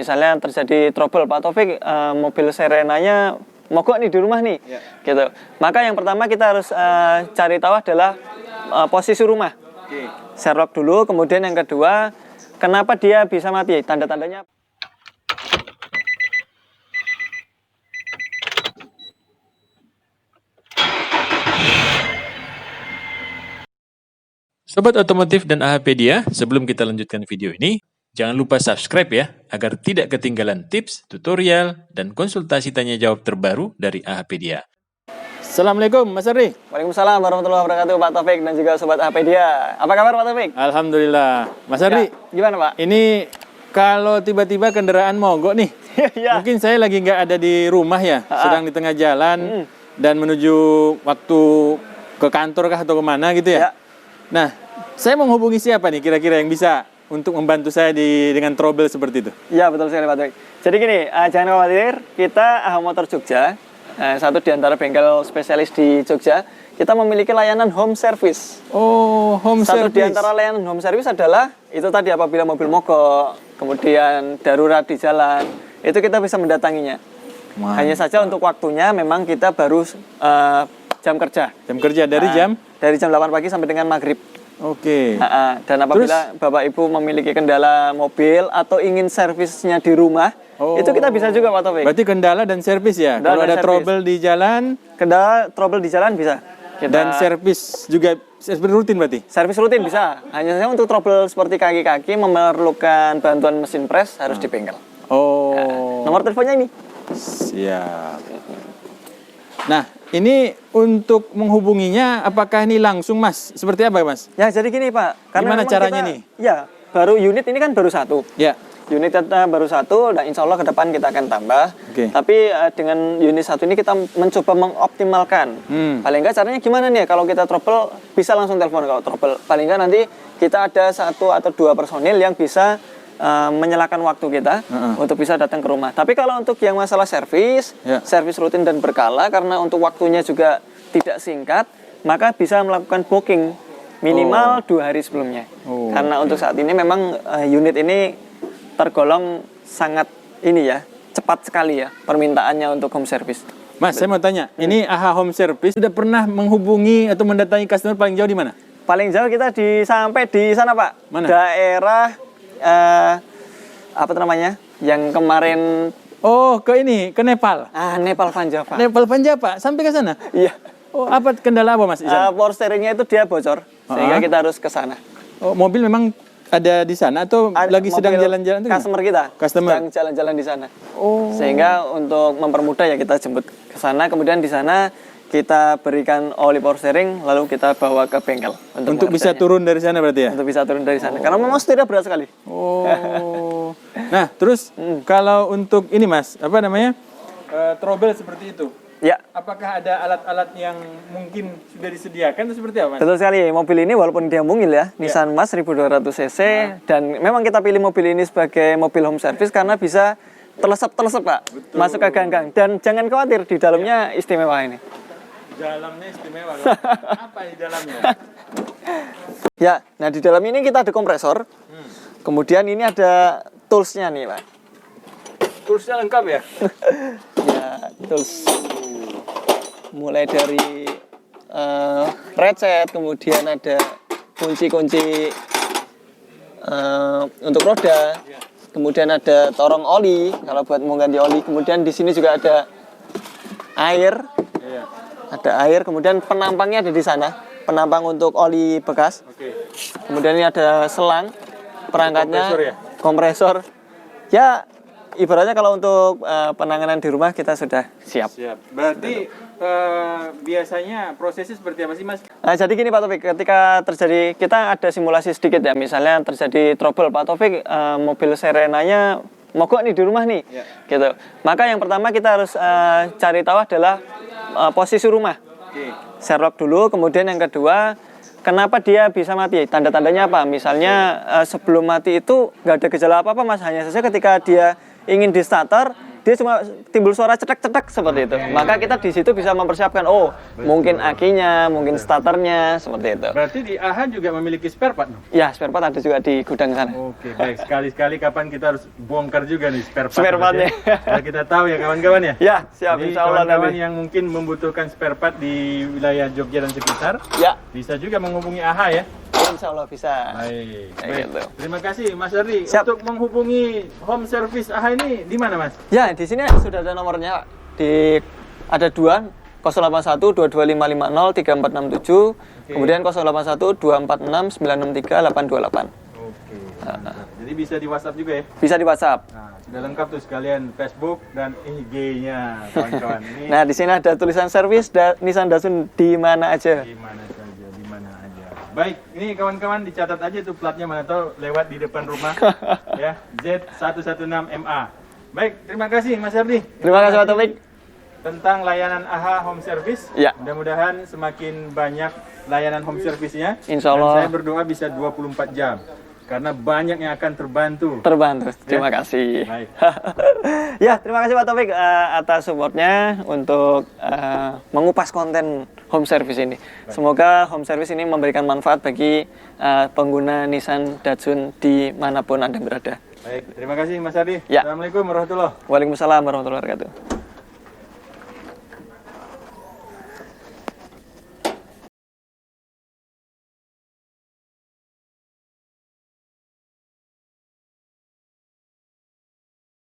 misalnya terjadi trouble, Pak Taufik, mobil Serenanya mogok nih di rumah nih, gitu. Maka yang pertama kita harus cari tahu adalah posisi rumah. Sherlock dulu, kemudian yang kedua, kenapa dia bisa mati, tanda-tandanya. Sobat Otomotif dan AHpedia, sebelum kita lanjutkan video ini, jangan lupa subscribe ya, agar tidak ketinggalan tips, tutorial, dan konsultasi tanya jawab terbaru dari AHpedia. Assalamualaikum Mas Ardi. Waalaikumsalam warahmatullahi wabarakatuh, Pak Taufik dan juga Sobat AHpedia. Apa kabar Pak Taufik? Alhamdulillah. Mas Ardi, gimana Pak? Ini kalau tiba-tiba kendaraan mogok nih, mungkin saya lagi nggak ada di rumah ya, sedang di tengah jalan dan menuju waktu ke kantor kah atau kemana gitu ya. Nah, saya mau menghubungi siapa nih kira-kira yang bisa untuk membantu saya dengan trouble seperti itu? Iya, betul sekali Pak Taufik. Jadi gini, jangan khawatir, kita AH Motor Jogja, satu di antara bengkel spesialis di Jogja, kita memiliki layanan home service. Oh, home service. Satu di antara layanan home service adalah, itu tadi apabila mobil mogok, kemudian darurat di jalan, itu kita bisa mendatanginya. Hanya saja untuk waktunya memang kita baru jam kerja. Jam kerja dari jam? Dari jam 8 pagi sampai dengan maghrib. Oke. Dan apabila Bapak Ibu memiliki kendala mobil atau ingin servisnya di rumah, itu kita bisa juga Pak Taufik. Berarti kendala dan servis ya? Kalau ada trouble di jalan? Kendala, trouble di jalan bisa. Dan servis juga, servis rutin berarti? Servis rutin bisa. Hanya saja untuk trouble seperti kaki-kaki memerlukan bantuan mesin pres harus di bengkel. Nomor teleponnya ini. Siap. Nah, ini untuk menghubunginya, apakah ini langsung Mas? Seperti apa Mas? Ya jadi gini Pak. Gimana caranya nih? Ya, baru unit ini kan baru satu. Ya. Unit kita baru satu, dan insya Allah ke depan kita akan tambah. Tapi dengan unit satu ini kita mencoba mengoptimalkan. Paling nggak caranya gimana nih? Kalau kita trouble, bisa langsung telepon kalau trouble. Paling nggak nanti kita ada 1 atau 2 personil yang bisa menyalakan waktu kita untuk bisa datang ke rumah. Tapi kalau untuk yang masalah servis, servis rutin dan berkala, karena untuk waktunya juga tidak singkat, maka bisa melakukan booking minimal 2 hari sebelumnya. Karena untuk saat ini memang unit ini tergolong sangat cepat sekali ya permintaannya untuk home service. Mas, saya mau tanya, ini AH Home Service sudah pernah menghubungi atau mendatangi customer paling jauh di mana? Paling jauh kita sampai di sana Pak. Mana? Daerah apa namanya? Yang kemarin ke Nepal. Nepal Panjava. Nepal Panjava, sampai ke sana? Iya. Apa kendala apa Mas di sana? Power steeringnya itu dia bocor, sehingga kita harus ke sana. Mobil memang ada di sana atau lagi sedang jalan-jalan? Customer kita sedang jalan-jalan di sana. Sehingga untuk mempermudah ya kita jemput ke sana, kemudian di sana kita berikan oli power steering, lalu kita bawa ke bengkel untuk bisa turun dari sana berarti ya? Untuk bisa turun dari sana, karena memang setirnya berat sekali. Nah, terus kalau untuk ini Mas, apa namanya, trouble seperti itu, apakah ada alat-alat yang mungkin sudah disediakan atau seperti apa Mas? Betul sekali, mobil ini walaupun dia mungil ya, Nissan Mas 1200 cc, dan memang kita pilih mobil ini sebagai mobil home service karena bisa telesep-telesep Pak. Betul. Masuk ke gang-gang, dan jangan khawatir, di dalamnya istimewa ini. Dalamnya istimewa. Apa di dalamnya? Ya, nah di dalam ini kita ada kompresor. Kemudian ini ada toolsnya nih Pak. Toolsnya lengkap ya? Ya, tools. Mulai dari ratchet, kemudian ada kunci-kunci untuk roda. Kemudian ada torong oli kalau buat mau ganti oli. Kemudian di sini juga ada air. Ada air, kemudian penampangnya ada di sana, penampang untuk oli bekas. Kemudian ini ada selang, perangkatnya, kompresor. Ya, ibaratnya kalau untuk penanganan di rumah kita sudah siap. Berarti biasanya prosesnya seperti apa sih Mas? Nah, jadi gini Pak Taufik, ketika terjadi, kita ada simulasi sedikit ya, misalnya terjadi trouble Pak Taufik, mobil Serenanya mogok nih di rumah nih, gitu. Maka yang pertama kita harus cari tahu adalah posisi rumah. Sherlock dulu, kemudian yang kedua, kenapa dia bisa mati, tanda-tandanya apa? Misalnya sebelum mati itu nggak ada gejala apa-apa Mas, hanya saja ketika dia ingin di starter dia cuma timbul suara cetek-cetek seperti itu. Maka kita di situ bisa mempersiapkan, oh mungkin akinya, mungkin starternya, seperti itu. Berarti di AHA juga memiliki spare part? Ya, spare part ada juga di gudang sana. Oke, baik. Sekali-sekali kapan kita harus bongkar juga nih spare part. Spare partnya. Nah, kita tahu ya kawan-kawan ya? Ya, siap. Jadi Insya Allah kawan-kawan nanti yang mungkin membutuhkan spare part di wilayah Jogja dan sekitar, ya, bisa juga menghubungi AHA ya? insya Allah bisa. Baik. Gitu. Terima kasih Mas Ardi. Siap. Untuk menghubungi home service AHA ini di mana Mas? Ya, di sini sudah ada nomornya. Ada 2, 081 22550 3467, kemudian 081 246 963 828. Oke. Jadi bisa di WhatsApp juga ya? Bisa di WhatsApp. Nah, sudah lengkap tuh sekalian Facebook dan IG-nya kawan-kawan. Ini Nah, di sini ada tulisan servis Nissan Datsun di mana aja. di mana saja, di mana aja. Baik, ini kawan-kawan dicatat aja tuh platnya, mana tahu lewat di depan rumah ya, Z116MA. Baik, terima kasih Mas Ardi. Terima kasih Pak Taufik. Tentang layanan AHA Home Service. Ya. Mudah-mudahan semakin banyak layanan home service-nya. Insya Allah. Dan saya berdoa bisa 24 jam. Karena banyak yang akan terbantu. Terima kasih. Baik. Ya, terima kasih Pak Taufik atas supportnya untuk mengupas konten home service ini. Semoga home service ini memberikan manfaat bagi pengguna Nissan Datsun dimanapun Anda berada. Baik, terima kasih Mas Ardi. Ya. Assalamualaikum warahmatullahi wabarakatuh. Waalaikumsalam warahmatullahi wabarakatuh.